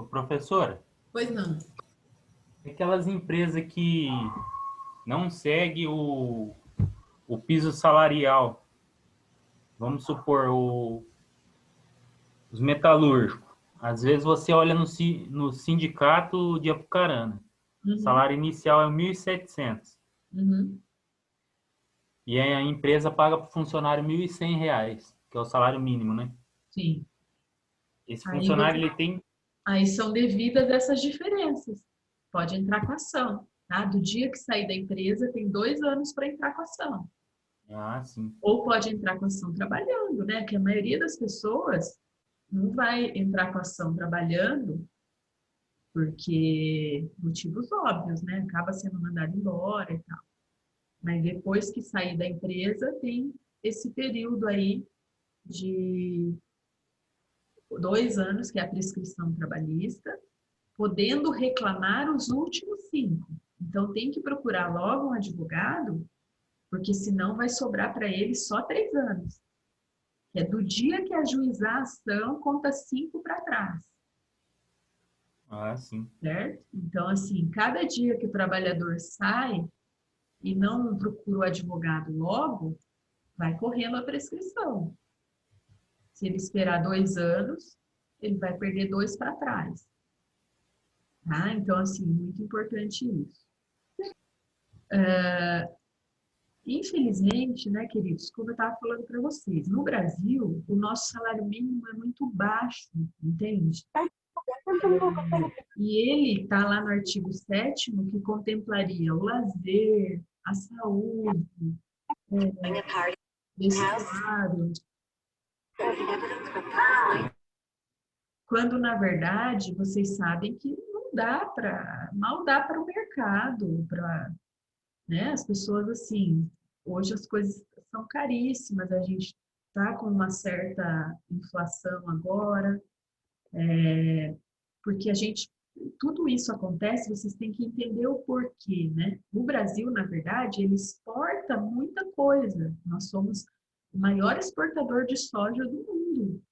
Ô, professora, Pois não. aquelas empresas que não seguem o piso salarial, vamos supor, os metalúrgicos. Às vezes você olha no sindicato de Apucarana, o Uhum, salário inicial é 1.700 uhum, e a empresa paga para o funcionário R$ 1.100, que é o salário mínimo, né? sim. Esse Aí, funcionário ele tem. aí são devidas essas diferenças. Pode entrar com ação, tá? Do dia que sair da empresa, tem 2 anos para entrar com ação. Ah, sim. Ou pode entrar com ação trabalhando, né? Que a maioria das pessoas não vai entrar com ação trabalhando porque motivos óbvios, né? Acaba sendo mandado embora e tal. Mas depois que sair da empresa, tem esse período aí de 2 anos, que é a prescrição trabalhista, podendo reclamar os últimos 5. Então, tem que procurar logo um advogado, porque senão vai sobrar para ele só 3 anos. Que é do dia que ajuizar a ação, conta 5 para trás, Ah, sim. certo? Então, assim, cada dia que o trabalhador sai e não procura o advogado logo, vai correndo a prescrição. Se ele esperar 2 anos, ele vai perder 2 para trás. Tá? Então, assim, muito importante isso. Infelizmente, né, queridos, como eu estava falando para vocês, no Brasil, o nosso salário mínimo é muito baixo, entende? E ele está lá no artigo 7º, que contemplaria o lazer, a saúde, vestuário, quando na verdade vocês sabem que não dá para, mal dá para o mercado, para, né, as pessoas assim, hoje as coisas são caríssimas, a gente está com uma certa inflação agora, porque a gente, tudo isso acontece, vocês têm que entender o porquê, né? O Brasil, na verdade, ele exporta muita coisa. Nós somos o maior exportador de soja do mundo.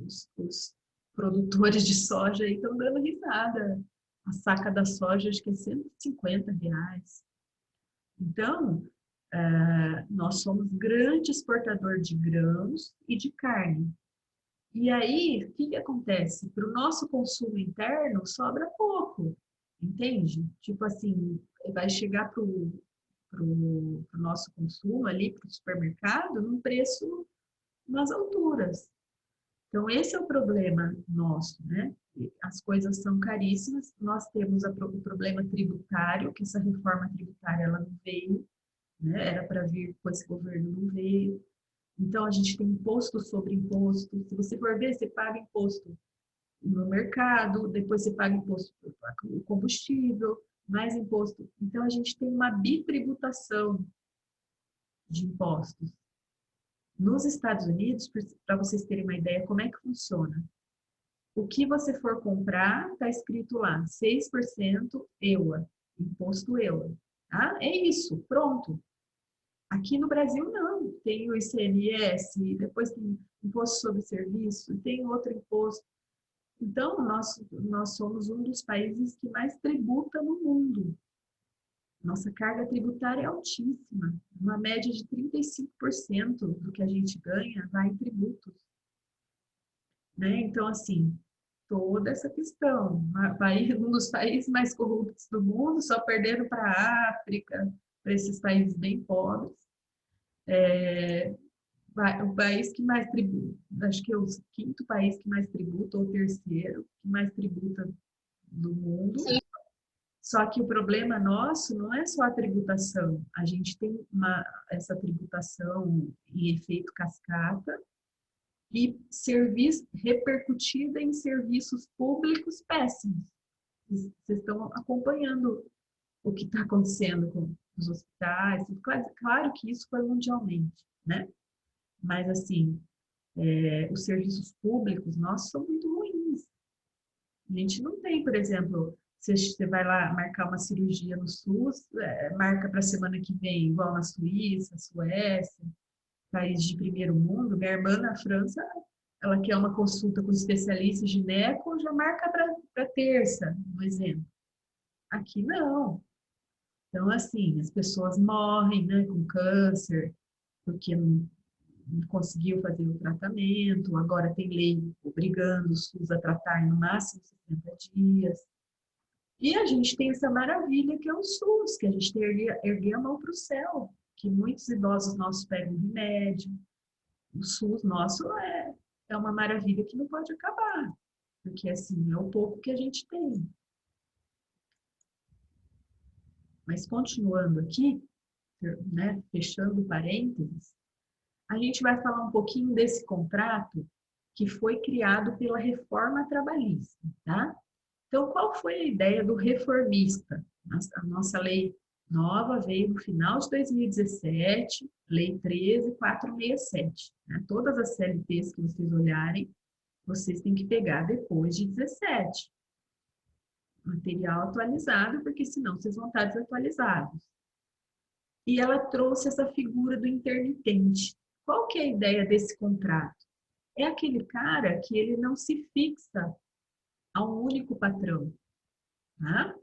Os produtores de soja aí estão dando risada. A saca da soja acho que é R$ 150. Então, nós somos grande exportador de grãos e de carne. E aí, o que que acontece? Para o nosso consumo interno, sobra pouco, entende? Tipo assim, vai chegar para o nosso consumo ali, para o supermercado, num preço nas alturas. Então, esse é o problema nosso, né? As coisas são caríssimas, nós temos o problema tributário, que essa reforma tributária ela não veio, né? Era para vir com esse governo, não veio. Então, a gente tem imposto sobre imposto. Se você for ver, você paga imposto no mercado, depois você paga imposto no combustível, mais imposto. Então, a gente tem uma bitributação de impostos. Nos Estados Unidos, para vocês terem uma ideia como é que funciona, o que você for comprar, está escrito lá, 6% EUA, imposto EUA. Tá? É isso, pronto. Aqui no Brasil, não. Tem o ICMS, depois tem imposto sobre serviço, tem outro imposto. Então, nós somos um dos países que mais tributa no mundo. Nossa carga tributária é altíssima. Uma média de 35% do que a gente ganha vai em tributos. Né? Então, assim, toda essa questão. Um dos países mais corruptos do mundo, só perdendo para a África, para esses países bem pobres. O país que mais tributa, acho que é o quinto país que mais tributa, ou o terceiro, que mais tributa do mundo. Sim. Só que o problema nosso não é só a tributação. A gente tem essa tributação em efeito cascata e repercutida em serviços públicos péssimos. Vocês estão acompanhando o que está acontecendo com os hospitais. Claro que isso foi mundialmente, né? Mas, assim, os serviços públicos nossos são muito ruins. A gente não tem, por exemplo, se você vai lá marcar uma cirurgia no SUS, marca para a semana que vem, igual na Suíça, Suécia, país de primeiro mundo. Minha irmã na França, ela quer uma consulta com o especialista gineco, já marca para terça, um exemplo. Aqui não. Então, assim, as pessoas morrem, né, com câncer, porque não conseguiu fazer o tratamento, agora tem lei obrigando o SUS a tratar em no máximo 60 dias. E a gente tem essa maravilha que é o SUS, que a gente tem que erguer a mão para o céu, que muitos idosos nossos pegam remédio. O SUS nosso é uma maravilha que não pode acabar, porque assim, é o pouco que a gente tem. Mas continuando aqui, né, fechando parênteses, a gente vai falar um pouquinho desse contrato que foi criado pela reforma trabalhista, tá? Então, qual foi a ideia do reformista? A nossa lei nova veio no final de 2017, Lei 13.467. Né? Todas as CLTs que vocês olharem, vocês têm que pegar depois de 17. Material atualizado, porque senão vocês vão estar desatualizados. E ela trouxe essa figura do intermitente. Qual que é a ideia desse contrato? É aquele cara que ele não se fixa a um único patrão. Tá?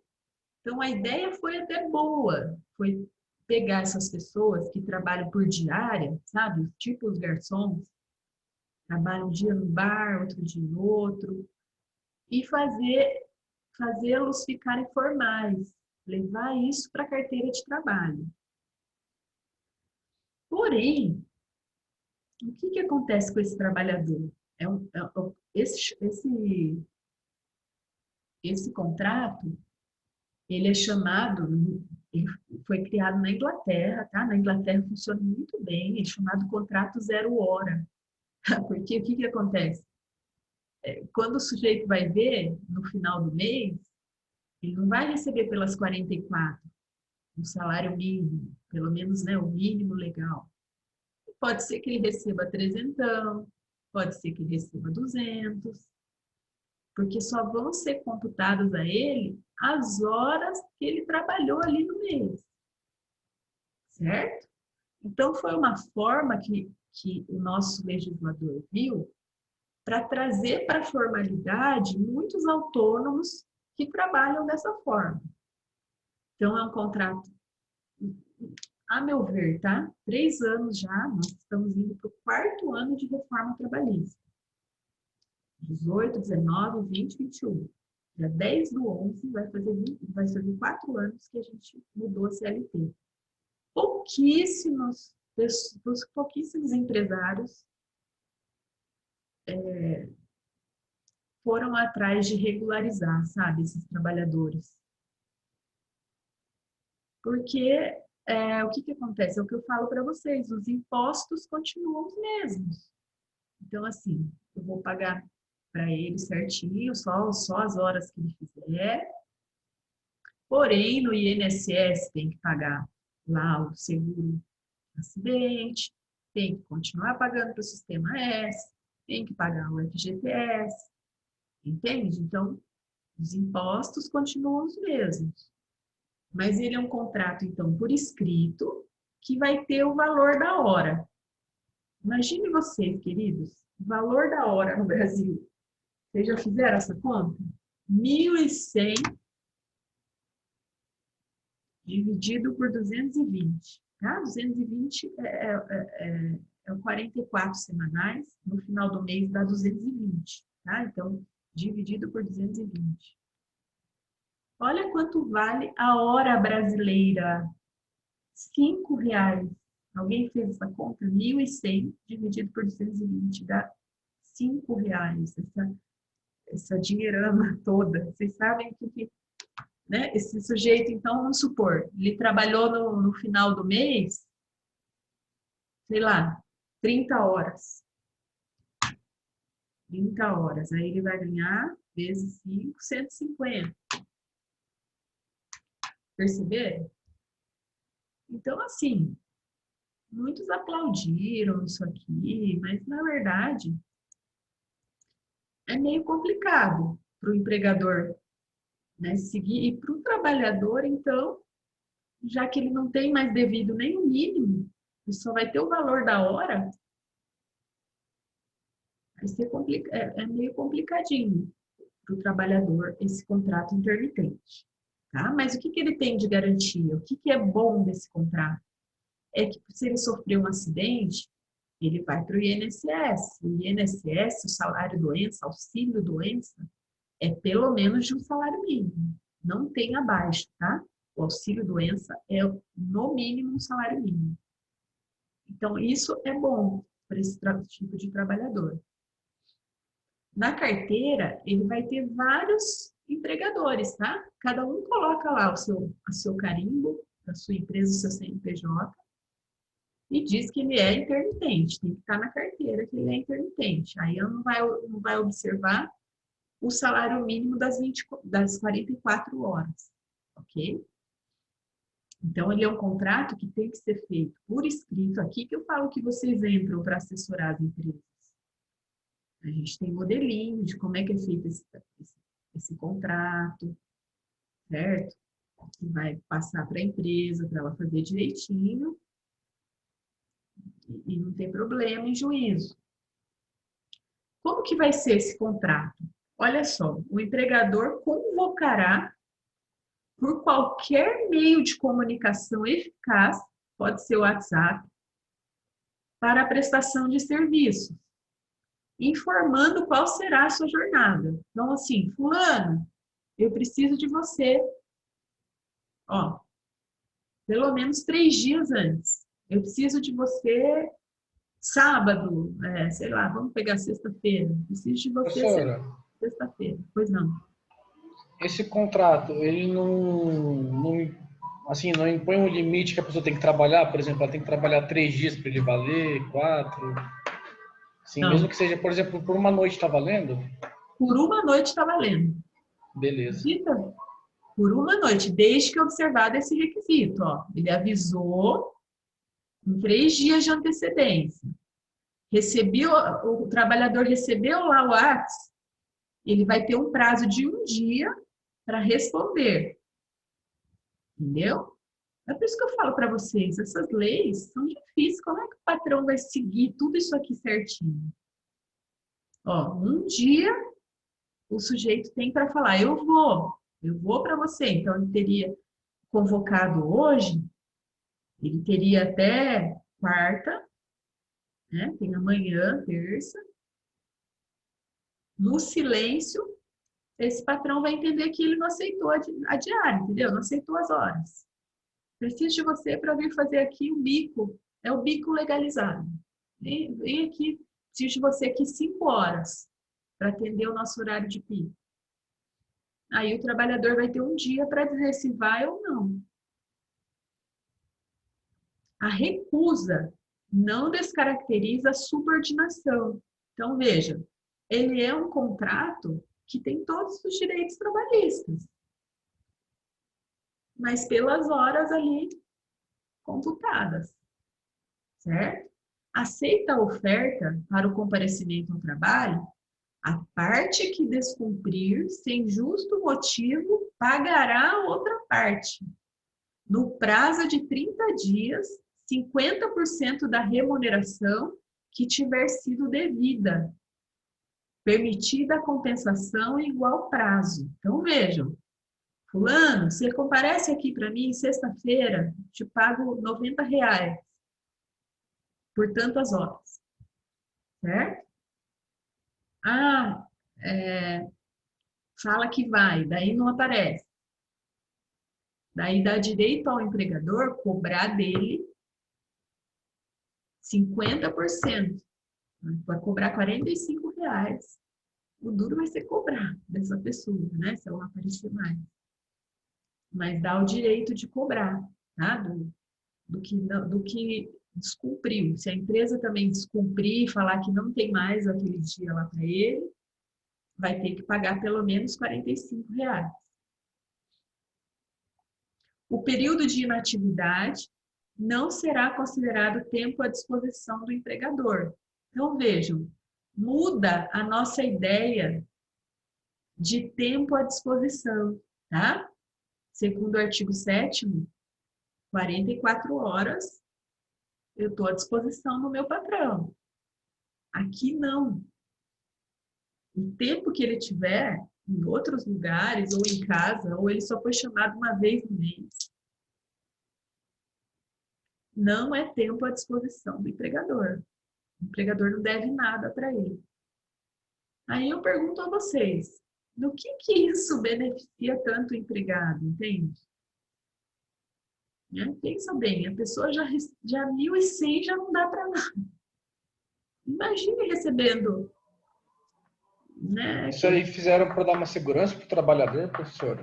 Então, a ideia foi até boa, foi pegar essas pessoas que trabalham por diária, sabe? Tipo os garçons, trabalham um dia no bar, outro dia no outro, e fazê-los ficarem formais, levar isso para a carteira de trabalho. Porém, o que acontece com esse trabalhador? Esse contrato, ele é chamado, ele foi criado na Inglaterra, tá? Na Inglaterra funciona muito bem, é chamado contrato zero hora. Porque o que acontece? Quando o sujeito vai ver, no final do mês, ele não vai receber pelas 44, um salário mínimo, pelo menos, né, o mínimo legal. Pode ser que ele receba 300, pode ser que ele receba 200, porque só vão ser computadas a ele as horas que ele trabalhou ali no mês, certo? Então, foi uma forma que o nosso legislador viu para trazer para a formalidade muitos autônomos que trabalham dessa forma. Então, é um contrato, a meu ver, tá? 3 anos já, nós estamos indo para o 4º ano de reforma trabalhista. 18, 19, 20, 21. Dia 10/11 vai fazer 4 anos que a gente mudou a CLT. Pouquíssimos empresários foram atrás de regularizar, sabe, esses trabalhadores. Porque o que acontece? É o que eu falo para vocês, os impostos continuam os mesmos. Então, assim, eu vou pagar para ele certinho, só as horas que ele fizer. Porém, no INSS tem que pagar lá o seguro acidente, tem que continuar pagando para o Sistema S, tem que pagar o FGTS, entende? Então, os impostos continuam os mesmos. Mas ele é um contrato, então, por escrito, que vai ter o valor da hora. Imagine vocês, queridos, o valor da hora no Brasil. Vocês já fizeram essa conta? 1.100 dividido por 220. Tá? 220 é 44 semanais, no final do mês dá 220. Tá? Então, dividido por 220. Olha quanto vale a hora brasileira. R$ 5. Alguém fez essa conta? 1.100 dividido por 220 dá R$ 5. Essa dinheirama toda. Vocês sabem que né? Esse sujeito, então, vamos supor, ele trabalhou no final do mês, sei lá, 30 horas. 30 horas. Aí ele vai ganhar vezes 5, 150. Perceberam? Então, assim, muitos aplaudiram isso aqui, mas, na verdade, é meio complicado para o empregador, né, seguir. E para o trabalhador, então, já que ele não tem mais devido nem o mínimo, ele só vai ter o valor da hora, Vai ser é meio complicadinho para o trabalhador esse contrato intermitente. Tá? Mas o que, que ele tem de garantia? O que, que é bom desse contrato? É que se ele sofrer um acidente, ele vai para o INSS. O INSS, o salário-doença, auxílio-doença, é pelo menos de um salário mínimo. Não tem abaixo, tá? O auxílio-doença é, no mínimo, um salário mínimo. Então, isso é bom para esse tipo de trabalhador. Na carteira, ele vai ter vários empregadores, tá? Cada um coloca lá o seu carimbo, a sua empresa, o seu CNPJ, e diz que ele é intermitente. Tem que estar na carteira que ele é intermitente. Aí ela não vai observar o salário mínimo das 44 horas, ok? Então, ele é um contrato que tem que ser feito por escrito. Aqui que eu falo que vocês entram para assessorar as empresas. A gente tem modelinho de como é que é feito esse contrato, certo? Que vai passar para a empresa, para ela fazer direitinho, e não tem problema em juízo. Como que vai ser esse contrato? Olha só, o empregador convocará por qualquer meio de comunicação eficaz, pode ser o WhatsApp, para a prestação de serviços, informando qual será a sua jornada. Então, assim, fulano, eu preciso de você, ó, pelo menos 3 dias antes. Eu preciso de você sábado, sei lá, vamos pegar sexta-feira. Preciso de você Professora, sexta-feira. Pois não. esse contrato, ele assim, não impõe um limite que a pessoa tem que trabalhar, por exemplo, ela tem que trabalhar 3 dias para ele valer, 4. Sim, mesmo Não. que seja, por exemplo, por uma noite está valendo? Por uma noite está valendo. Beleza. Acredita? Por uma noite, desde que observado esse requisito. Ó. Ele avisou em 3 dias de antecedência. O trabalhador recebeu lá o WhatsApp, ele vai ter um prazo de 1 dia para responder. Entendeu? É por isso que eu falo para vocês, essas leis são difíceis. Como é que o patrão vai seguir tudo isso aqui certinho? Ó, 1 dia o sujeito tem para falar, eu vou para você. Então, ele teria convocado hoje, ele teria até quarta, né? Tem amanhã, terça. No silêncio, esse patrão vai entender que ele não aceitou a diária, entendeu? Não aceitou as horas. Preciso de você para vir fazer aqui o bico, é o bico legalizado. Vem aqui, preciso de você aqui 5 horas para atender o nosso horário de pico. Aí o trabalhador vai ter 1 dia para dizer se vai ou não. A recusa não descaracteriza a subordinação. Então, veja, ele é um contrato que tem todos os direitos trabalhistas, mas pelas horas ali computadas, certo? Aceita a oferta para o comparecimento ao trabalho, a parte que descumprir sem justo motivo pagará a outra parte. No prazo de 30 dias, 50% da remuneração que tiver sido devida, permitida a compensação em igual prazo. Então, vejam, fulano, você comparece aqui para mim sexta-feira, te pago R$ 90 por tantas horas, certo? Ah, fala que vai, daí não aparece. Daí dá direito ao empregador cobrar dele 50%. Vai cobrar R$ 45. O duro vai ser cobrar dessa pessoa, né? Se ela aparecer mais. Mas dá o direito de cobrar, tá? Do que descumpriu. Se a empresa também descumprir e falar que não tem mais aquele dia lá para ele, vai ter que pagar pelo menos R$ 45. O período de inatividade não será considerado tempo à disposição do empregador. Então, vejam, muda a nossa ideia de tempo à disposição, tá? Segundo o artigo 7º, 44 horas eu estou à disposição do meu patrão. Aqui não. O tempo que ele tiver em outros lugares, ou em casa, ou ele só foi chamado uma vez no mês, não é tempo à disposição do empregador. O empregador não deve nada para ele. Aí eu pergunto a vocês, no que isso beneficia tanto o empregado, entende? Né? Pensa bem, a pessoa já 1.100 já não dá para nada. Imagine recebendo, né? Isso aí fizeram para dar uma segurança para o trabalhador, professor,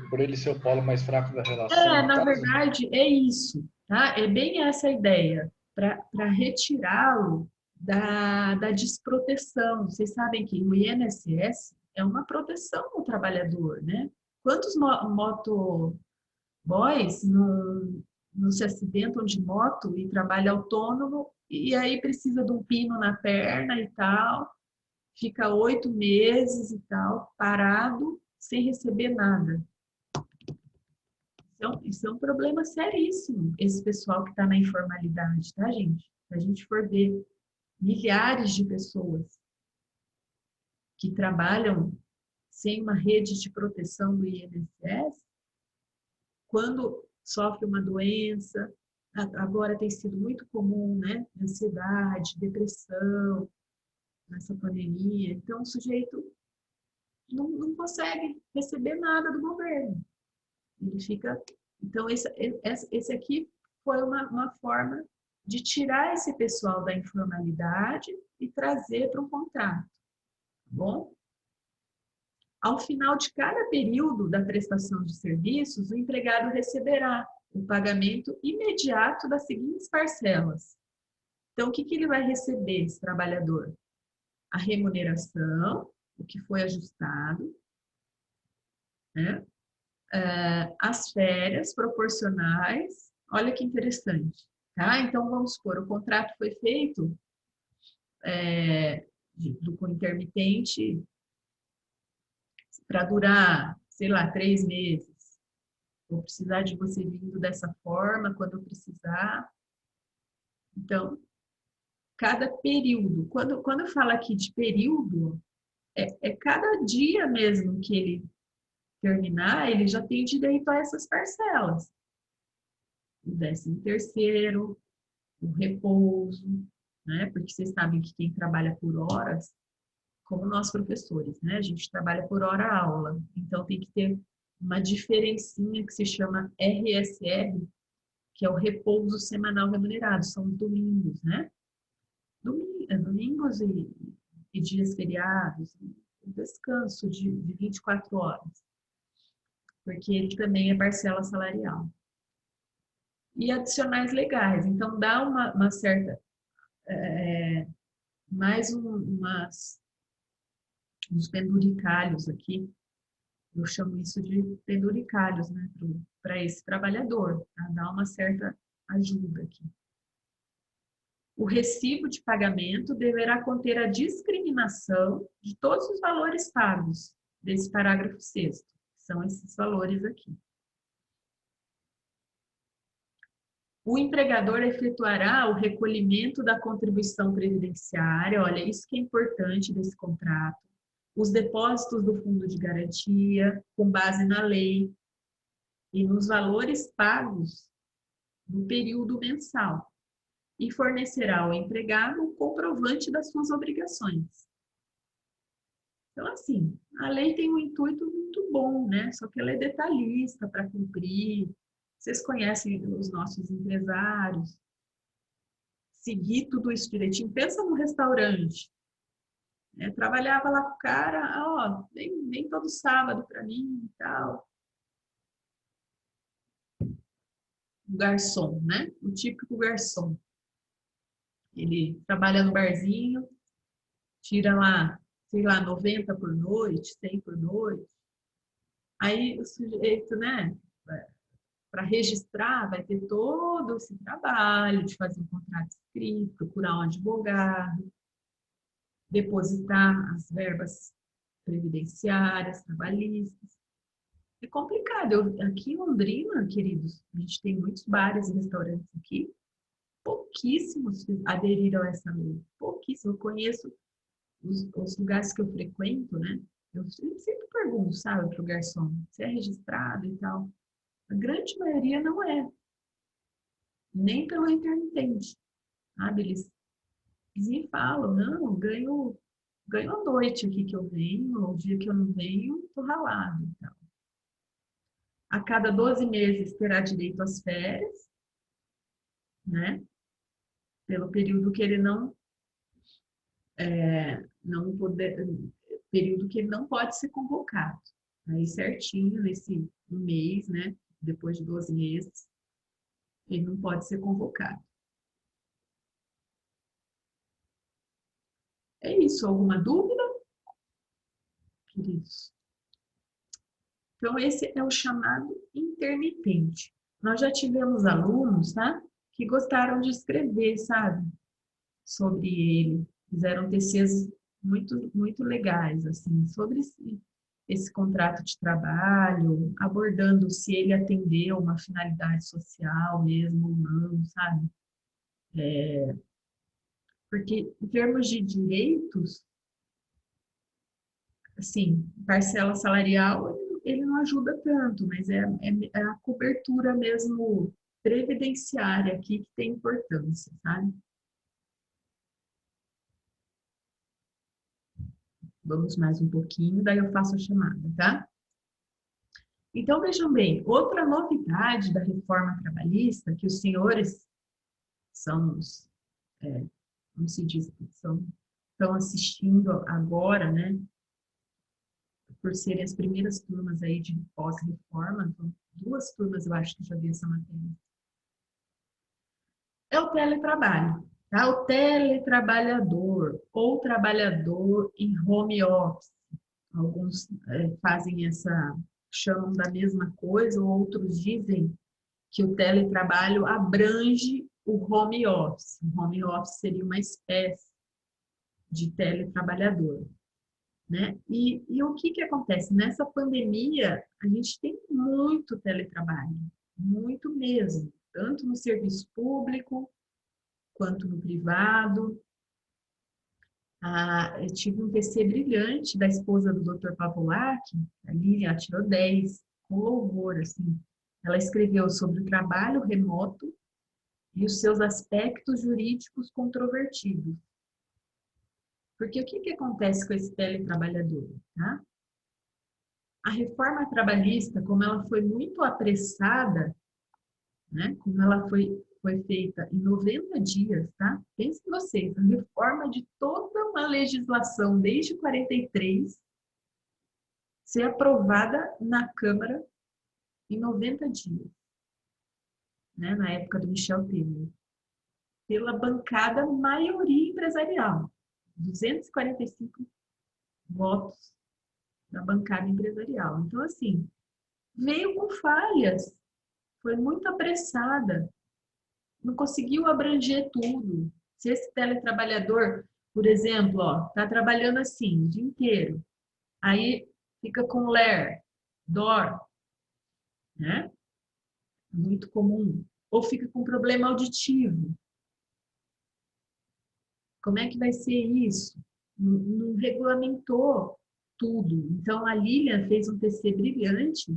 por ele ser o polo mais fraco da relação, no Na caso? verdade, é isso, tá? É bem essa a ideia, para retirá-lo da desproteção. Vocês sabem que o INSS é uma proteção ao trabalhador, né? Quantos motoboys não se acidentam de moto e trabalham autônomo e aí precisa de um pino na perna e tal, fica 8 meses e tal, parado, sem receber nada. Então, isso é um problema seríssimo, esse pessoal que está na informalidade, tá, gente? Se a gente for ver milhares de pessoas que trabalham sem uma rede de proteção do INSS, quando sofre uma doença, agora tem sido muito comum, né? Ansiedade, depressão, nessa pandemia. Então, o sujeito não consegue receber nada do governo. Ele fica. Então, esse aqui foi uma forma de tirar esse pessoal da informalidade e trazer para um contrato. Tá bom? Ao final de cada período da prestação de serviços, o empregado receberá o pagamento imediato das seguintes parcelas. Então, o que ele vai receber, esse trabalhador? A remuneração, o que foi ajustado, né? As férias proporcionais, olha que interessante, tá? Então, vamos supor, o contrato foi feito com intermitente para durar, sei lá, 3 meses. Vou precisar de você vindo dessa forma quando eu precisar. Então, cada período, quando eu falo aqui de período, é cada dia mesmo que ele terminar, ele já tem direito a essas parcelas. O 13º, o repouso, né? Porque vocês sabem que quem trabalha por horas, como nós professores, né? A gente trabalha por hora aula, então tem que ter uma diferencinha que se chama RSR, que é o repouso semanal remunerado, são os domingos, né? Domingos e dias feriados, um descanso de 24 horas, porque ele também é parcela salarial. E adicionais legais, então dá uma certa, mais uns penduricalhos aqui, eu chamo isso de penduricalhos, né, para esse trabalhador, tá? Dá uma certa ajuda aqui. O recibo de pagamento deverá conter a discriminação de todos os valores pagos desse parágrafo 6º, que são esses valores aqui. O empregador efetuará o recolhimento da contribuição previdenciária, olha, isso que é importante desse contrato, os depósitos do fundo de garantia, com base na lei, e nos valores pagos no período mensal, e fornecerá ao empregado um comprovante das suas obrigações. Então, assim, a lei tem um intuito muito bom, né? Só que ela é detalhista para cumprir. Vocês conhecem os nossos empresários. Seguir tudo isso direitinho. Pensa num restaurante. Né? Trabalhava lá com o cara, ó, vem todo sábado para mim e tal. O garçom, né? O típico garçom. Ele trabalha no barzinho, tira lá, sei lá, 90 por noite, 100 por noite. Aí o sujeito, né, para registrar, vai ter todo esse trabalho de fazer um contrato escrito, procurar um advogado, depositar as verbas previdenciárias, trabalhistas. É complicado. Aqui em Londrina, queridos, a gente tem muitos bares e restaurantes aqui, pouquíssimos aderiram a essa lei. Pouquíssimos. Eu conheço os lugares que eu frequento, né? Eu sempre pergunto, sabe, para o garçom, se é registrado e tal. A grande maioria não é, nem pelo intermitente, sabe? Eles me falam, não, ganho à noite aqui que eu venho, o dia que eu não venho, tô ralado. Então. A cada 12 meses terá direito às férias, né? Pelo período que ele não poder, período que ele não pode ser convocado. Aí certinho, nesse um mês, né? Depois de 12 meses, ele não pode ser convocado. É isso, alguma dúvida, queridos? Então, esse é o chamado intermitente. Nós já tivemos alunos, tá? Que gostaram de escrever, sabe? Sobre ele. Fizeram TCs muito legais, assim, sobre esse contrato de trabalho, abordando se ele atendeu uma finalidade social mesmo ou não, sabe? Porque, em termos de direitos, assim, parcela salarial, ele não ajuda tanto, mas é a cobertura mesmo previdenciária aqui que tem importância, sabe? Vamos mais um pouquinho, daí eu faço a chamada, tá? Então, vejam bem, outra novidade da reforma trabalhista, que os senhores são os, como se diz, estão assistindo agora, né? Por serem as primeiras turmas aí de pós-reforma, então, 2 turmas eu acho que já vi essa matéria. É o teletrabalho, tá? O teletrabalhador ou trabalhador em home office. Alguns fazem chamam da mesma coisa, outros dizem que o teletrabalho abrange o home office. O home office seria uma espécie de teletrabalhador, né? E o que acontece? Nessa pandemia, a gente tem muito teletrabalho, muito mesmo, tanto no serviço público quanto no privado. Eu tive um TC brilhante da esposa do Dr. Pavolac, a Lilian, tirou 10, com louvor, assim. Ela escreveu sobre o trabalho remoto e os seus aspectos jurídicos controvertidos. Porque o que acontece com esse teletrabalhador? Tá? A reforma trabalhista, como ela foi muito apressada, né? Como ela foi feita em 90 dias, tá? Pensem vocês, a reforma de toda uma legislação desde 43 ser aprovada na Câmara em 90 dias, né? Na época do Michel Temer, pela bancada maioria empresarial, 245 votos da bancada empresarial. Então, assim, veio com falhas, foi muito apressada, não conseguiu abranger tudo. Se esse teletrabalhador, por exemplo, está trabalhando assim o dia inteiro, aí fica com ler, dor, né? Muito comum. Ou fica com problema auditivo. Como é que vai ser isso? Não regulamentou tudo. Então, a Lilian fez um TC brilhante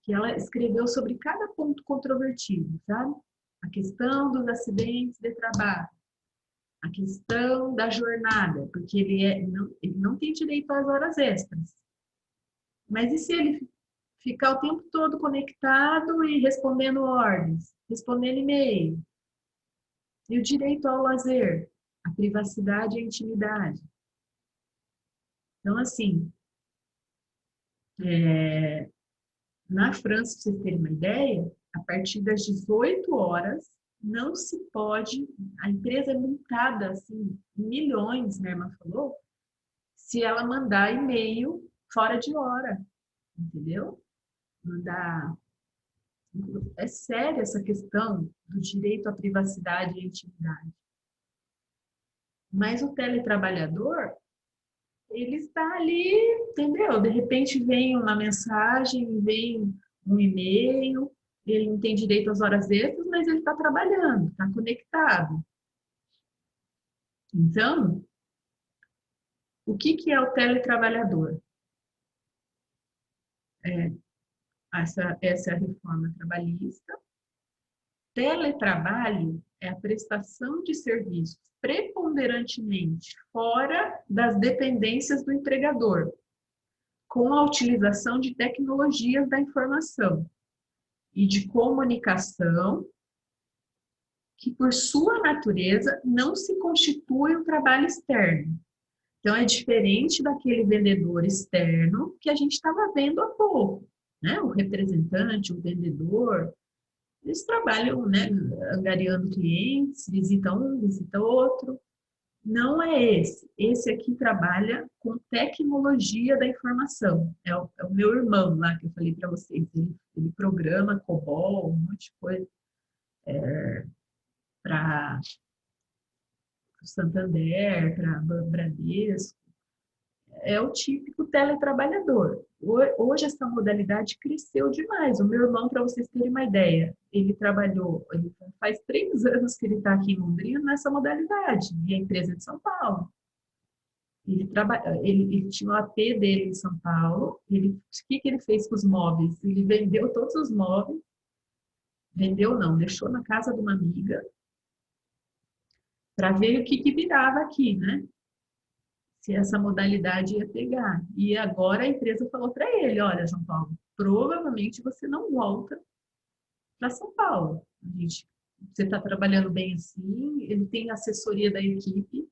que ela escreveu sobre cada ponto controvertido, sabe? A questão dos acidentes de trabalho, a questão da jornada, porque ele não tem direito às horas extras. Mas e se ele ficar o tempo todo conectado e respondendo ordens, respondendo e-mail? E o direito ao lazer, a privacidade e a intimidade. Então, assim, na França, para vocês terem uma ideia, a partir das 18 horas, não se pode, a empresa é multada, assim, milhões, minha irmã falou, se ela mandar e-mail fora de hora, entendeu? Mandar... É séria essa questão do direito à privacidade e à intimidade. Mas o teletrabalhador, ele está ali, entendeu? De repente vem uma mensagem, vem um e-mail, ele não tem direito às horas extras, mas ele está trabalhando, está conectado. Então, O que é o teletrabalhador? Essa é a reforma trabalhista. Teletrabalho é a prestação de serviços preponderantemente fora das dependências do empregador, com a utilização de tecnologias da informação e de comunicação, que por sua natureza não se constitui um trabalho externo. Então, é diferente daquele vendedor externo que a gente estava vendo há pouco, né? O representante, o vendedor, eles trabalham, né, angariando clientes, visita um, visita outro. Não é esse. Esse aqui trabalha com tecnologia da informação. É o meu irmão lá que eu falei para vocês. Ele programa COBOL, um monte de coisa para o Santander, para Bradesco. É o típico teletrabalhador. Hoje essa modalidade cresceu demais. O meu irmão, para vocês terem uma ideia, ele faz 3 anos que ele está aqui em Londrina nessa modalidade, e a empresa é de São Paulo. Ele tinha o AP dele em São Paulo. O que ele fez com os móveis? Ele vendeu todos os móveis. Vendeu não, deixou na casa de uma amiga para ver o que virava aqui, né? Se essa modalidade ia pegar. E agora a empresa falou para ele, olha, João Paulo, provavelmente você não volta para São Paulo. Você está trabalhando bem assim, ele tem assessoria da equipe,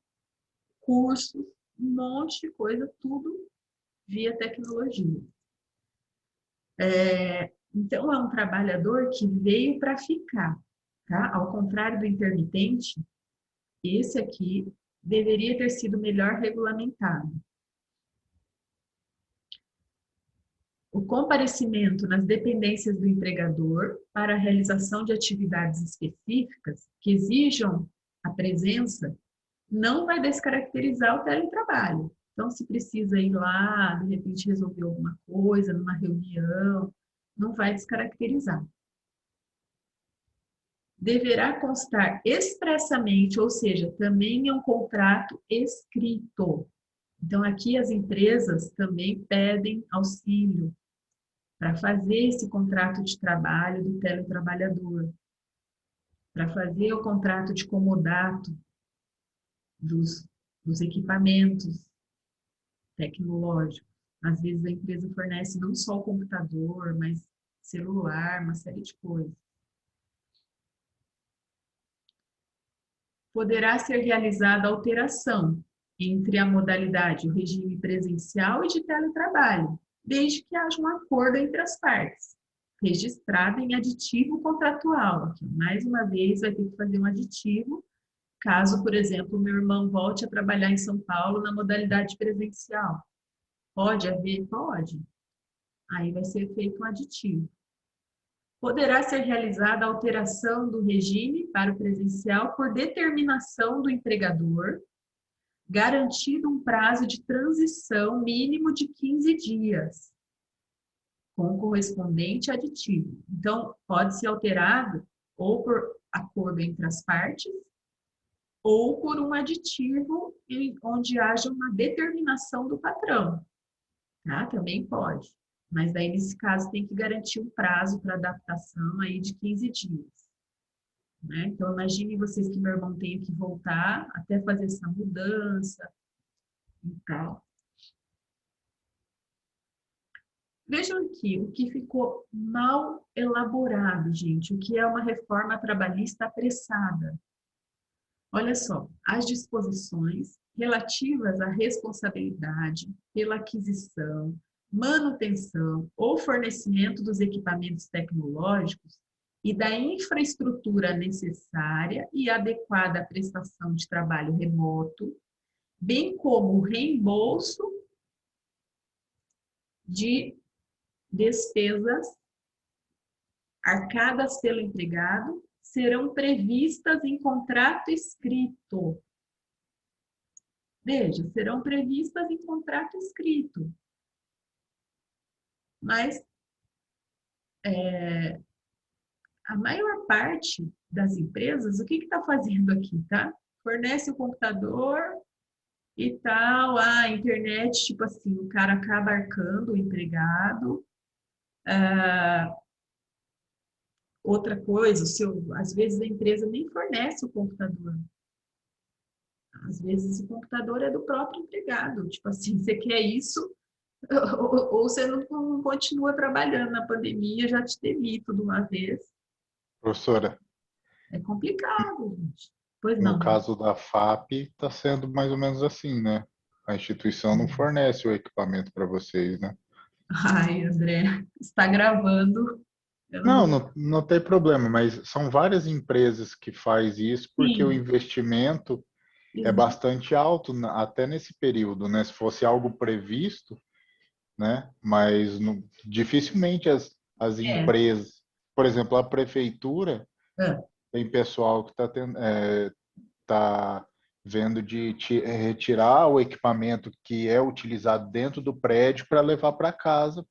cursos, um monte de coisa, tudo via tecnologia. Então, é um trabalhador que veio para ficar, tá? Ao contrário do intermitente, esse aqui deveria ter sido melhor regulamentado. O comparecimento nas dependências do empregador para a realização de atividades específicas que exijam a presença não vai descaracterizar o teletrabalho. Então, se precisa ir lá, de repente resolver alguma coisa, numa reunião, não vai descaracterizar. Deverá constar expressamente, ou seja, também é um contrato escrito. Então, aqui as empresas também pedem auxílio para fazer esse contrato de trabalho do teletrabalhador, para fazer o contrato de comodato dos equipamentos tecnológicos. Às vezes a empresa fornece não só o computador, mas celular, uma série de coisas. Poderá ser realizada alteração entre a modalidade, o regime presencial e de teletrabalho, desde que haja um acordo entre as partes, registrado em aditivo contratual. Aqui, mais uma vez, vai ter que fazer um aditivo, caso, por exemplo, meu irmão volte a trabalhar em São Paulo na modalidade presencial. Pode haver? Pode. Aí vai ser feito um aditivo. Poderá ser realizada a alteração do regime para o presencial por determinação do empregador, garantido um prazo de transição mínimo de 15 dias, com correspondente aditivo. Então, pode ser alterado ou por acordo entre as partes, ou por um aditivo onde haja uma determinação do patrão. Tá? Também pode. Mas daí, nesse caso, tem que garantir um prazo para adaptação aí de 15 dias. Né? Então, imagine vocês que meu irmão tenha que voltar até fazer essa mudança e tal. Vejam aqui o que ficou mal elaborado, gente, o que é uma reforma trabalhista apressada. Olha só, as disposições relativas à responsabilidade pela aquisição, manutenção ou fornecimento dos equipamentos tecnológicos e da infraestrutura necessária e adequada à prestação de trabalho remoto, bem como o reembolso de despesas arcadas pelo empregado serão previstas em contrato escrito. Veja, serão previstas em contrato escrito. Mas a maior parte das empresas, o que está fazendo aqui, tá? Fornece o computador, e tal. A internet, tipo assim, o cara acaba arcando o empregado. Outra coisa, às vezes a empresa nem fornece o computador. Às vezes o computador é do próprio empregado. Tipo assim, você quer isso, ou você não continua trabalhando na pandemia, já te demito de uma vez. Professora, É complicado, gente. Pois no não. caso da FAP, está sendo mais ou menos assim, né? A instituição não fornece o equipamento para vocês, né? Ai, André, está gravando. Eu não Não, vou. não tem problema, mas são várias empresas que faz isso porque o Sim, investimento é exato. bastante alto até nesse período, né? Se fosse algo previsto, né? Mas dificilmente as É. empresas, por exemplo, a prefeitura Ah, tem pessoal que está tá vendo de retirar o equipamento que é utilizado dentro do prédio para levar para casa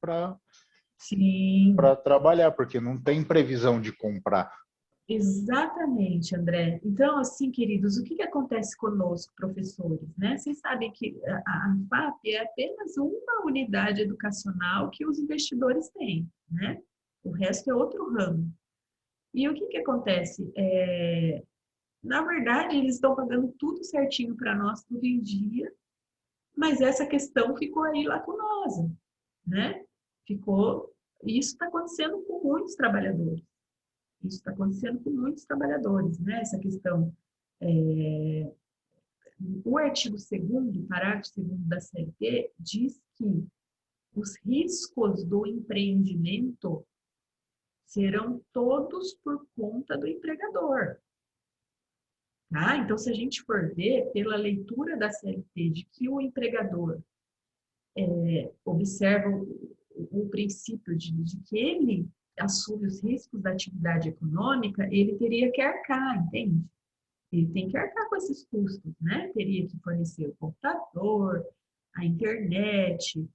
sim, para trabalhar, porque não tem previsão de comprar. exatamente, André. Então, assim, queridos, o que acontece conosco, professores, né? Vocês sabem que a ANFAP é apenas uma unidade educacional que os investidores têm, né? O resto é outro ramo. E o que acontece? Na verdade, eles estão pagando tudo certinho para nós, tudo em dia, mas essa questão ficou aí lacunosa, né? Ficou. Isso está acontecendo com muitos trabalhadores. Isso está acontecendo com muitos trabalhadores, né? Essa questão. O artigo 2º, parágrafo 2º da CLT, diz que os riscos do empreendimento serão todos por conta do empregador. Tá? Então, se a gente for ver pela leitura da CLT de que o empregador observa o princípio de que ele assume os riscos da atividade econômica, ele teria que arcar, entende? Ele tem que arcar com esses custos, né? Teria que fornecer o computador, a internet,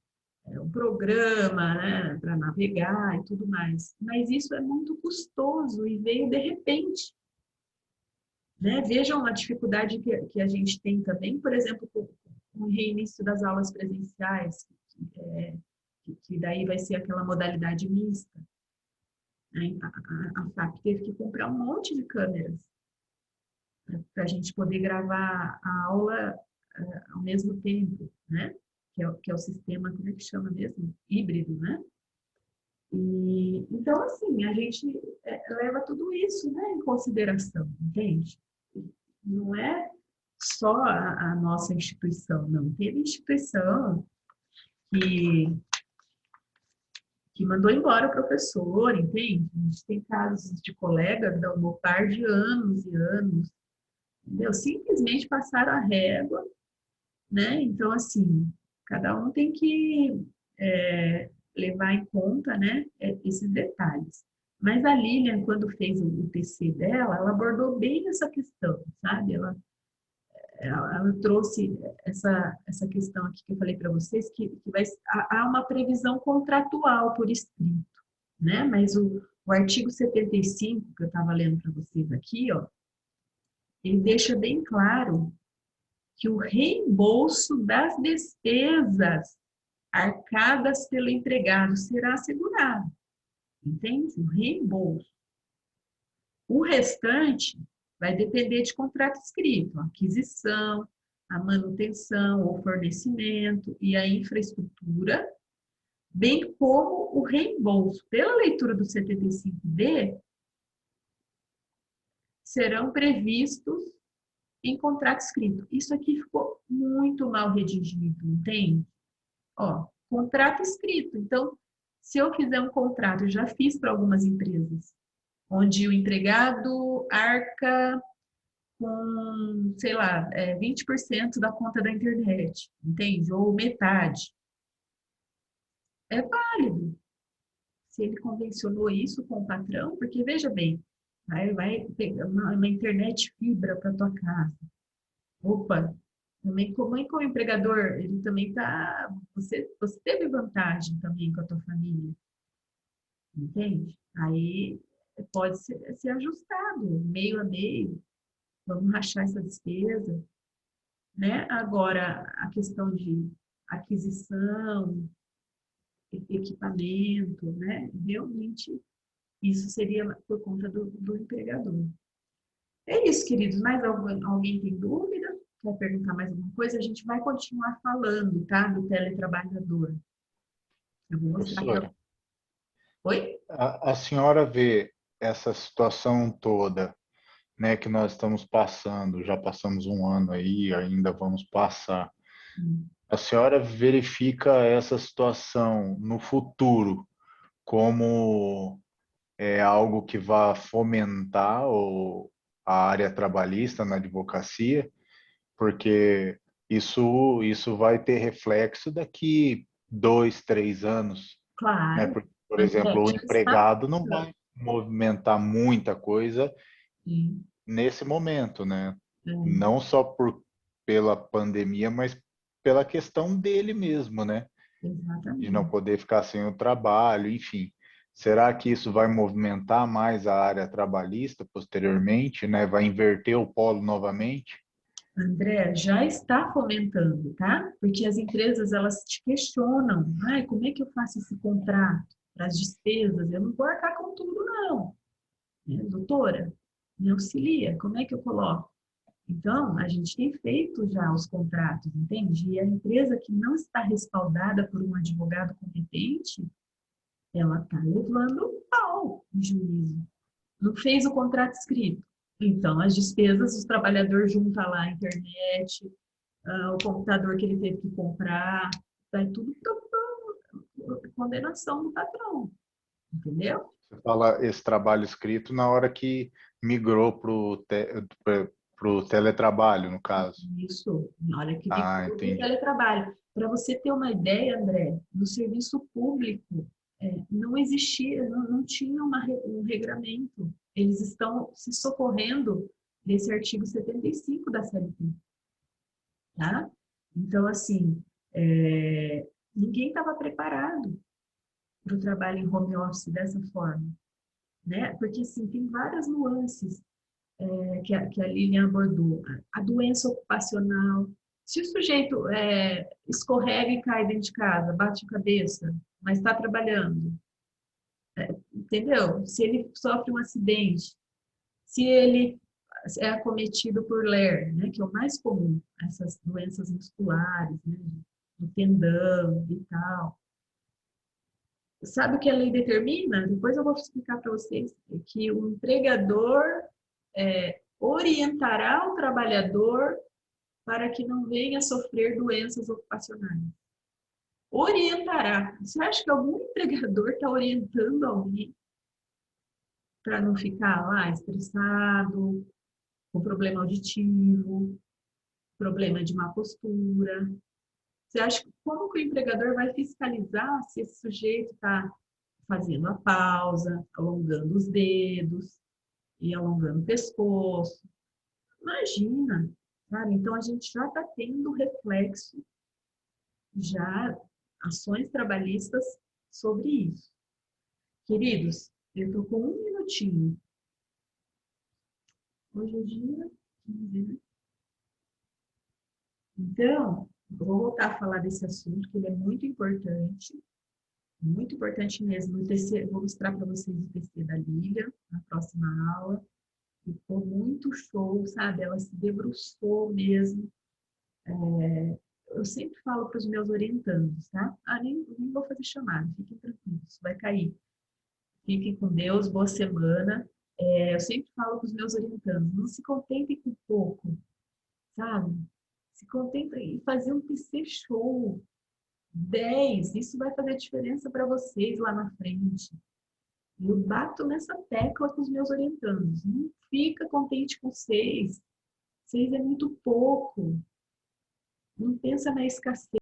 o programa, né, para navegar e tudo mais. Mas isso é muito custoso e veio de repente, né? Vejam a dificuldade que a gente tem também, por exemplo, com o reinício das aulas presenciais, que daí vai ser aquela modalidade mista. Né? A FAP teve que comprar um monte de câmeras para a gente poder gravar a aula ao mesmo tempo, né? Que é o sistema, como é que chama mesmo? Híbrido, né? E, então, assim, a gente leva tudo isso, né, em consideração, entende? Não é só a nossa instituição, não. Teve instituição que, que mandou embora o professor, entende? A gente tem casos de colegas da UNOPAR de anos e anos, entendeu? Simplesmente passaram a régua, né? Então, assim, cada um tem que levar em conta, né, esses detalhes. Mas a Lilian, quando fez o TC dela, ela abordou bem essa questão, sabe? Ela trouxe essa questão aqui que eu falei para vocês, há uma previsão contratual por escrito, né? Mas o artigo 75, que eu estava lendo para vocês aqui, ó, ele deixa bem claro que o reembolso das despesas arcadas pelo empregado será assegurado, entende? O reembolso. O restante vai depender de contrato escrito, a aquisição, a manutenção ou fornecimento e a infraestrutura, bem como o reembolso. Pela leitura do 75D, serão previstos em contrato escrito. Isso aqui ficou muito mal redigido, entende? Ó, contrato escrito. Então, se eu fizer um contrato, eu já fiz para algumas empresas, onde o empregado arca com, sei lá, 20% da conta da internet, entende? Ou metade. É válido. Se ele convencionou isso com o patrão, porque veja bem, vai pegar uma internet fibra para tua casa. Opa, também como empregador, ele também tá. Você teve vantagem também com a tua família, entende? Aí pode ser ajustado, meio a meio. Vamos rachar essa despesa. né? Agora, a questão de aquisição, equipamento, né? Realmente, isso seria por conta do empregador. É isso, queridos. Mais alguém tem dúvida? Quer perguntar mais alguma coisa? A gente vai continuar falando, tá? Do teletrabalhador. Eu vou mostrar para... Professora, Oi? a senhora vê essa situação toda, né, que nós estamos passando, já passamos um ano aí, ainda vamos passar. Hum. A senhora verifica essa situação no futuro como algo que vai fomentar a área trabalhista na advocacia? Porque isso vai ter reflexo daqui 2, 3 anos, né? Claro. Por André, exemplo, o já está empregado não começando. vai movimentar muita coisa Sim, nesse momento, né? é, Não só pela pandemia, mas pela questão dele mesmo, né? De não exatamente. poder ficar sem o trabalho, enfim. Será que isso vai movimentar mais a área trabalhista posteriormente, né? Vai inverter o polo novamente? André, já está fomentando, tá? Porque as empresas, elas te questionam. Ai, como é que eu faço esse contrato para as despesas? Eu não vou arcar com tudo, não. Né? Doutora, me auxilia, como é que eu coloco? Então, a gente tem feito já os contratos, entende? E a empresa que não está respaldada por um advogado competente, ela está levando pau em juízo. Não fez o contrato escrito. Então, as despesas, os trabalhadores juntam lá a internet, o computador que ele teve que comprar, vai tudo para condenação do patrão, entendeu? Você fala esse trabalho escrito na hora que migrou para o teletrabalho, no caso. Isso, na hora que Ah, migrou para o entendi. teletrabalho. Para você ter uma ideia, André, no serviço público não existia, não tinha um regramento. Eles estão se socorrendo desse artigo 75 da CLT, tá? Então, assim, ninguém estava preparado para o trabalho em home office dessa forma, né? Porque, assim, tem várias nuances que a Lilian abordou. A doença ocupacional. Se o sujeito escorrega e cai dentro de casa, bate a cabeça, mas está trabalhando, entendeu? Se ele sofre um acidente, se ele é acometido por LER, né, que é o mais comum, essas doenças musculares, né, do tendão e tal. Sabe o que a lei determina? Depois eu vou explicar para vocês que o empregador orientará o trabalhador para que não venha a sofrer doenças ocupacionais. Orientará. Você acha que algum empregador está orientando alguém para não ficar lá estressado, com problema auditivo, problema de má postura? Você acha que como que o empregador vai fiscalizar se esse sujeito está fazendo a pausa, alongando os dedos e alongando o pescoço? Imagina, sabe? Então a gente já está tendo reflexo, já ações trabalhistas sobre isso. Queridos, eu estou com um minutinho. Hoje é dia 15, né? Então, eu vou voltar a falar desse assunto, que ele é muito importante mesmo. O TC, vou mostrar para vocês o TC da Lília na próxima aula. Ficou muito show, sabe? Ela se debruçou mesmo. Eu sempre falo para os meus orientandos, tá? Nem vou fazer chamada, fiquem tranquilos, vai cair. Fiquem com Deus, boa semana. Eu sempre falo para os meus orientandos, não se contentem com pouco, sabe? Se contentem em fazer um TC show, 10, isso vai fazer diferença para vocês lá na frente. Eu bato nessa tecla com os meus orientandos. Não fica contente com 6. 6 é muito pouco. Não pensa na escassez.